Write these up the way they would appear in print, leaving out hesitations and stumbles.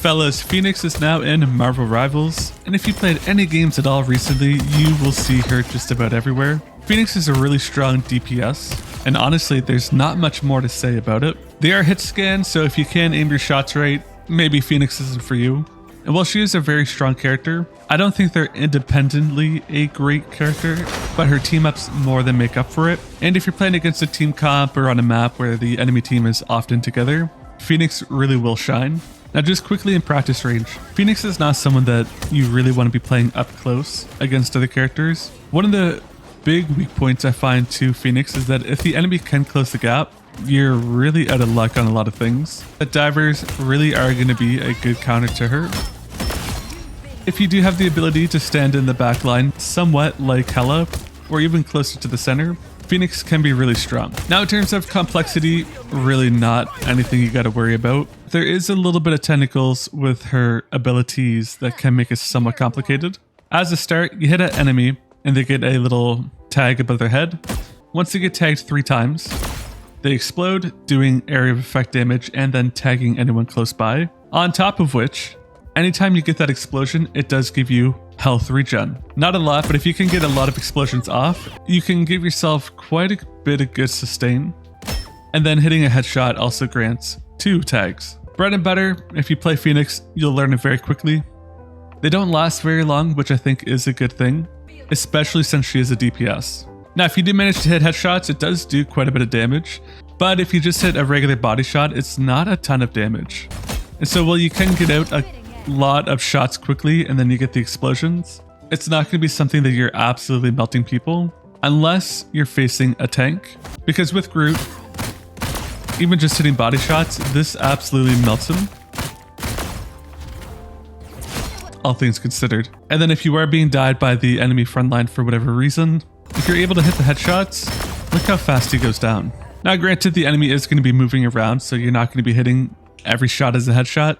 Fellas, Phoenix is now in Marvel Rivals, and if you played any games at all recently, you will see her just about everywhere. Phoenix is a really strong DPS, and honestly, there's not much more to say about it. They are hit scans, so if you can aim your shots right, maybe Phoenix isn't for you. And while she is a very strong character, I don't think they're independently a great character, but her team ups more than make up for it. And if you're playing against a team comp or on a map where the enemy team is often together, Phoenix really will shine. Now just quickly in practice range, Phoenix is not someone that you really want to be playing up close against other characters. One of the big weak points I find to Phoenix is that if the enemy can close the gap, you're really out of luck on a lot of things. The divers really are going to be a good counter to her. If you do have the ability to stand in the back line, somewhat like Hela, or even closer to the center, Phoenix can be really strong. Now in terms of complexity, really not anything you got to worry about. There is a little bit of tentacles with her abilities that can make it somewhat complicated. As a start, you hit an enemy and they get a little tag above their head. Once they get tagged 3 times, they explode, doing area of effect damage and then tagging anyone close by. On top of which, anytime you get that explosion, it does give you health regen. Not a lot, but if you can get a lot of explosions off, you can give yourself quite a bit of good sustain. And then hitting a headshot also grants 2 tags. Bread and butter, if you play Phoenix, you'll learn it very quickly. They don't last very long, which I think is a good thing, especially since she is a DPS. Now, if you do manage to hit headshots, it does do quite a bit of damage, but if you just hit a regular body shot, it's not a ton of damage. And so while you can get out a lot of shots quickly and then you get the explosions, it's not going to be something that you're absolutely melting people unless you're facing a tank, because with Groot, even just hitting body shots, this absolutely melts him, all things considered. And then if you are being died by the enemy front line for whatever reason, if you're able to hit the headshots, look how fast he goes down. Now granted, the enemy is going to be moving around, so you're not going to be hitting every shot as a headshot,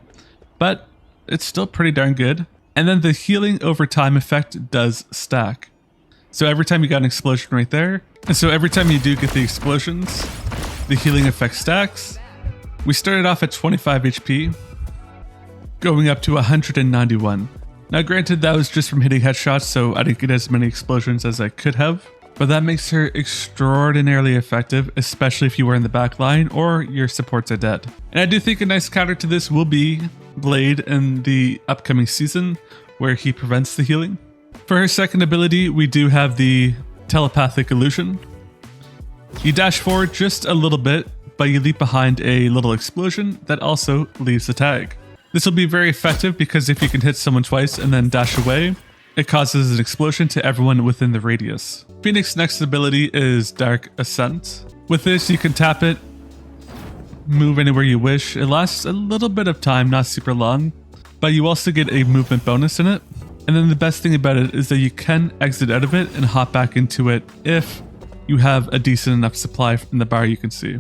but it's still pretty darn good. And then the healing over time effect does stack. So every time you got an explosion right there, and so every time you do get the explosions, the healing effect stacks. We started off at 25 HP, going up to 191. Now granted, that was just from hitting headshots, so I didn't get as many explosions as I could have, but that makes her extraordinarily effective, especially if you were in the back line or your supports are dead. And I do think a nice counter to this will be Blade in the upcoming season, where he prevents the healing. For her second ability, we do have the telepathic illusion. You dash forward just a little bit, but you leap behind a little explosion that also leaves a tag. This will be very effective because if you can hit someone twice and then dash away, it causes an explosion to everyone within the radius. Phoenix's next ability is Dark Ascent. With this, you can tap it, move anywhere you wish. It lasts a little bit of time, not super long, but you also get a movement bonus in it. And then the best thing about it is that you can exit out of it and hop back into it if you have a decent enough supply in the bar you can see.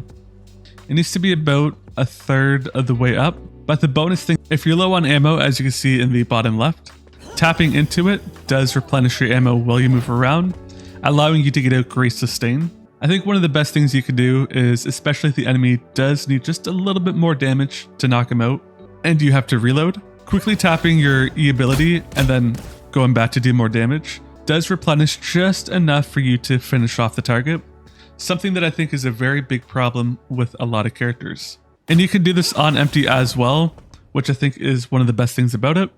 It needs to be about a third of the way up, but the bonus thing, if you're low on ammo, as you can see in the bottom left, tapping into it does replenish your ammo while you move around, allowing you to get out great sustain. I think one of the best things you can do is, especially if the enemy does need just a little bit more damage to knock him out, and you have to reload, quickly tapping your E ability and then going back to do more damage does replenish just enough for you to finish off the target, something that I think is a very big problem with a lot of characters. And you can do this on empty as well, which I think is one of the best things about it.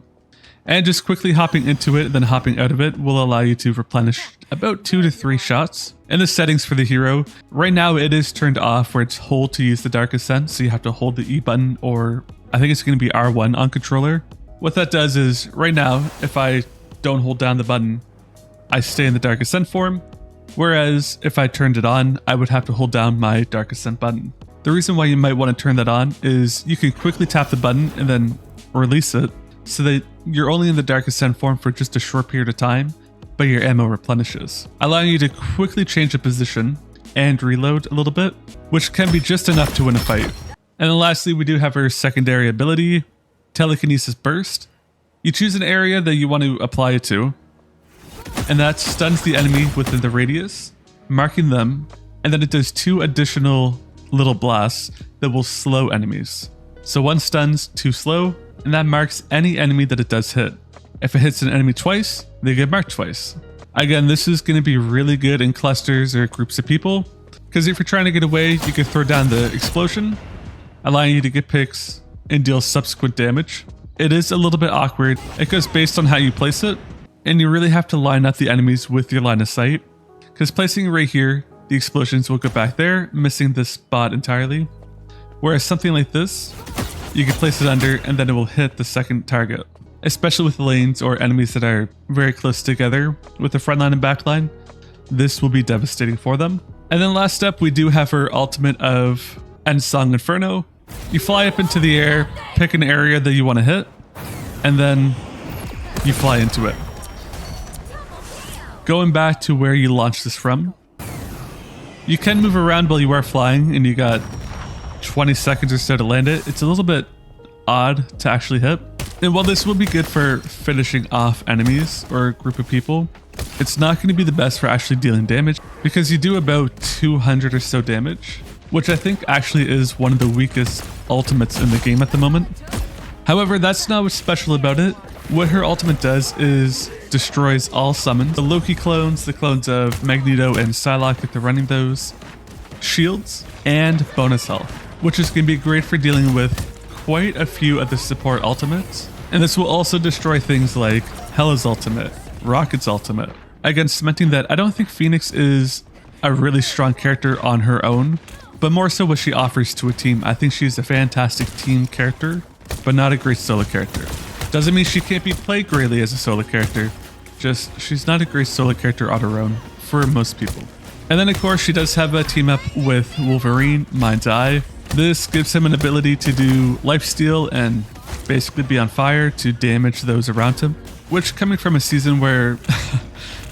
And just quickly hopping into it, then hopping out of it will allow you to replenish about 2 to 3 shots. In the settings for the hero, right now it is turned off where it's hold to use the Dark Ascent, so you have to hold the E button, or I think it's going to be R1 on controller. What that does is, right now, if I don't hold down the button, I stay in the Dark Ascent form, whereas if I turned it on, I would have to hold down my Dark Ascent button. The reason why you might want to turn that on is you can quickly tap the button and then release it, so that you're only in the Dark Ascent form for just a short period of time, but your ammo replenishes, allowing you to quickly change the position and reload a little bit, which can be just enough to win a fight. And then lastly, we do have her secondary ability, Telekinesis Burst. You choose an area that you want to apply it to, and that stuns the enemy within the radius, marking them, and then it does 2 additional little blasts that will slow enemies. So 1 stuns, 2 slow, and that marks any enemy that it does hit. If it hits an enemy twice, they get marked twice. Again, this is going to be really good in clusters or groups of people, because if you're trying to get away, you can throw down the explosion, allowing you to get picks and deal subsequent damage. It is a little bit awkward. It goes based on how you place it, and you really have to line up the enemies with your line of sight, because placing it right here, the explosions will go back there, missing this spot entirely. Whereas something like this, you can place it under and then it will hit the second target. Especially with lanes or enemies that are very close together with the front line and back line, this will be devastating for them. And then last step, we do have her ultimate of End Song Inferno. You fly up into the air, pick an area that you want to hit, and then you fly into it. Going back to where you launched this from, you can move around while you are flying, and you got 20 seconds or so to land it. It's a little bit odd to actually hit. And while this will be good for finishing off enemies or a group of people, it's not going to be the best for actually dealing damage, because you do about 200 or so damage, which I think actually is one of the weakest ultimates in the game at the moment. However, that's not what's special about it. What her ultimate does is destroys all summons. The Loki clones, the clones of Magneto and Psylocke if they're running those, shields, and bonus health, which is going to be great for dealing with quite a few of the support ultimates. And this will also destroy things like Hela's ultimate, Rocket's ultimate. Again, cementing that I don't think Phoenix is a really strong character on her own, but more so what she offers to a team. I think she's a fantastic team character, but not a great solo character. Doesn't mean she can't be played greatly as a solo character, just she's not a great solo character on her own for most people. And then of course she does have a team up with Wolverine, Mind's Eye. This gives him an ability to do lifesteal and basically be on fire to damage those around him, which, coming from a season where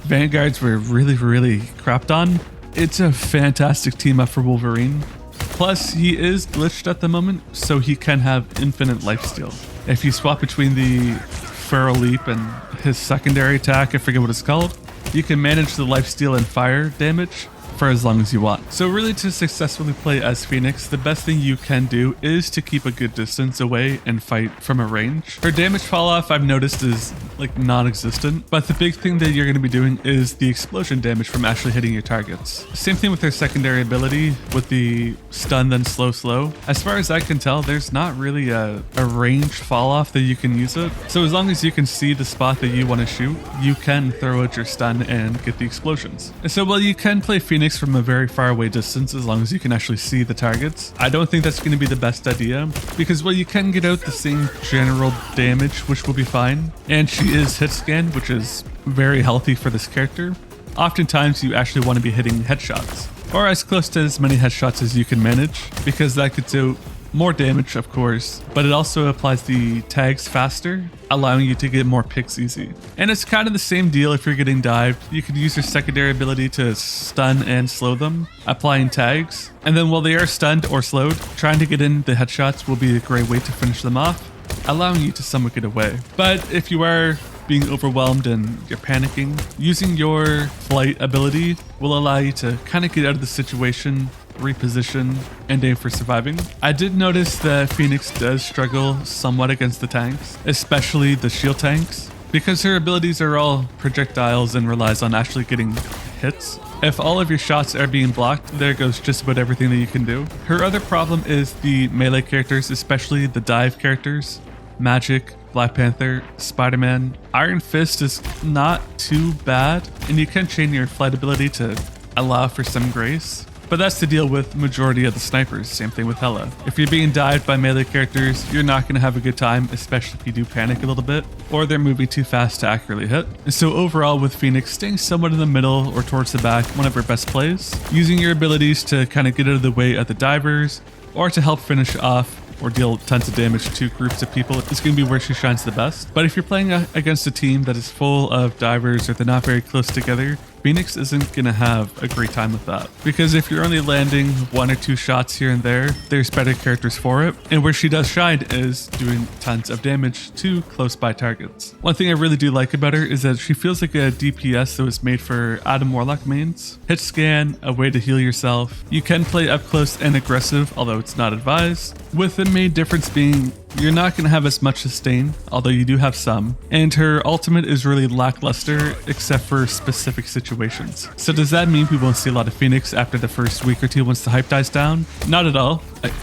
Vanguards were really crapped on, it's a fantastic team up for Wolverine. Plus, he is glitched at the moment, so he can have infinite lifesteal. If you swap between the Feral Leap and his secondary attack, I forget what it's called, you can manage the lifesteal and fire damage for as long as you want. So really, to successfully play as Phoenix, the best thing you can do is to keep a good distance away and fight from a range. Her damage fall off, I've noticed, is like non-existent, but the big thing that you're going to be doing is the explosion damage from actually hitting your targets. Same thing with her secondary ability with the stun then slow. As far as I can tell, there's not really a range fall off that you can use it. So as long as you can see the spot that you want to shoot, you can throw out your stun and get the explosions. And so while you can play Phoenix from a very far away distance, as long as you can actually see the targets, I don't think that's going to be the best idea, because while you can get out the same general damage, which will be fine, and she is hit scan, which is very healthy for this character, oftentimes you actually want to be hitting headshots, or as close to as many headshots as you can manage, because that gets out more damage, of course, but it also applies the tags faster, allowing you to get more picks easy. And it's kind of the same deal if you're getting dived. You could use your secondary ability to stun and slow them, applying tags, and then while they are stunned or slowed, trying to get in the headshots will be a great way to finish them off, allowing you to somewhat get away. But if you are being overwhelmed and you're panicking, using your flight ability will allow you to kind of get out of the situation, reposition, and aim for surviving. I did notice that Phoenix does struggle somewhat against the tanks, especially the shield tanks, because her abilities are all projectiles and relies on actually getting hits. If all of your shots are being blocked, there goes just about everything that you can do. Her other problem is the melee characters, especially the dive characters. Magic, Black Panther, Spider-Man. Iron Fist is not too bad, and you can chain your flight ability to allow for some grace. But that's the deal with majority of the snipers, same thing with Hela. If you're being dived by melee characters, you're not going to have a good time, especially if you do panic a little bit, or they're moving too fast to accurately hit. And so overall with Phoenix, staying somewhat in the middle or towards the back, one of her best plays. Using your abilities to kind of get out of the way of the divers, or to help finish off or deal tons of damage to groups of people is going to be where she shines the best. But if you're playing against a team that is full of divers or they're not very close together, Phoenix isn't going to have a great time with that. Because if you're only landing 1 or 2 shots here and there, there's better characters for it. And where she does shine is doing tons of damage to close by targets. One thing I really do like about her is that she feels like a DPS that was made for Adam Warlock mains. Hit scan, a way to heal yourself. You can play up close and aggressive, although it's not advised, with the main difference being you're not going to have as much sustain, although you do have some. And her ultimate is really lackluster except for specific situations. So does that mean we won't see a lot of Phoenix after the first week or two once the hype dies down? Not at all.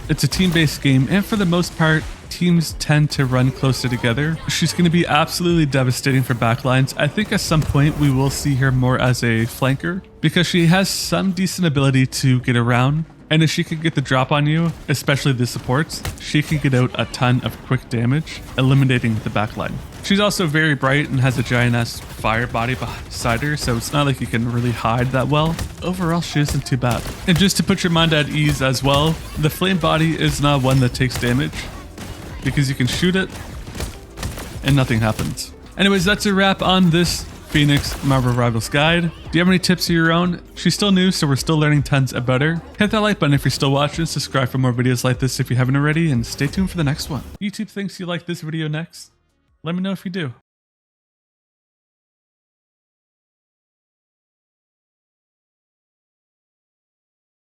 It's a team-based game, and for the most part, teams tend to run closer together. She's going to be absolutely devastating for backlines. I think at some point we will see her more as a flanker because she has some decent ability to get around. And if she can get the drop on you, especially the supports, she can get out a ton of quick damage, eliminating the backline. She's also very bright and has a giant-ass fire body beside her, so it's not like you can really hide that well. Overall, she isn't too bad. And just to put your mind at ease as well, the flame body is not one that takes damage, because you can shoot it and nothing happens. Anyways, that's a wrap on this Phoenix Marvel Rivals guide. Do you have any tips of your own? She's still new, so we're still learning tons about her. Hit that like button if you're still watching, subscribe for more videos like this if you haven't already, and stay tuned for the next one. YouTube thinks you like this video next? Let me know if you do.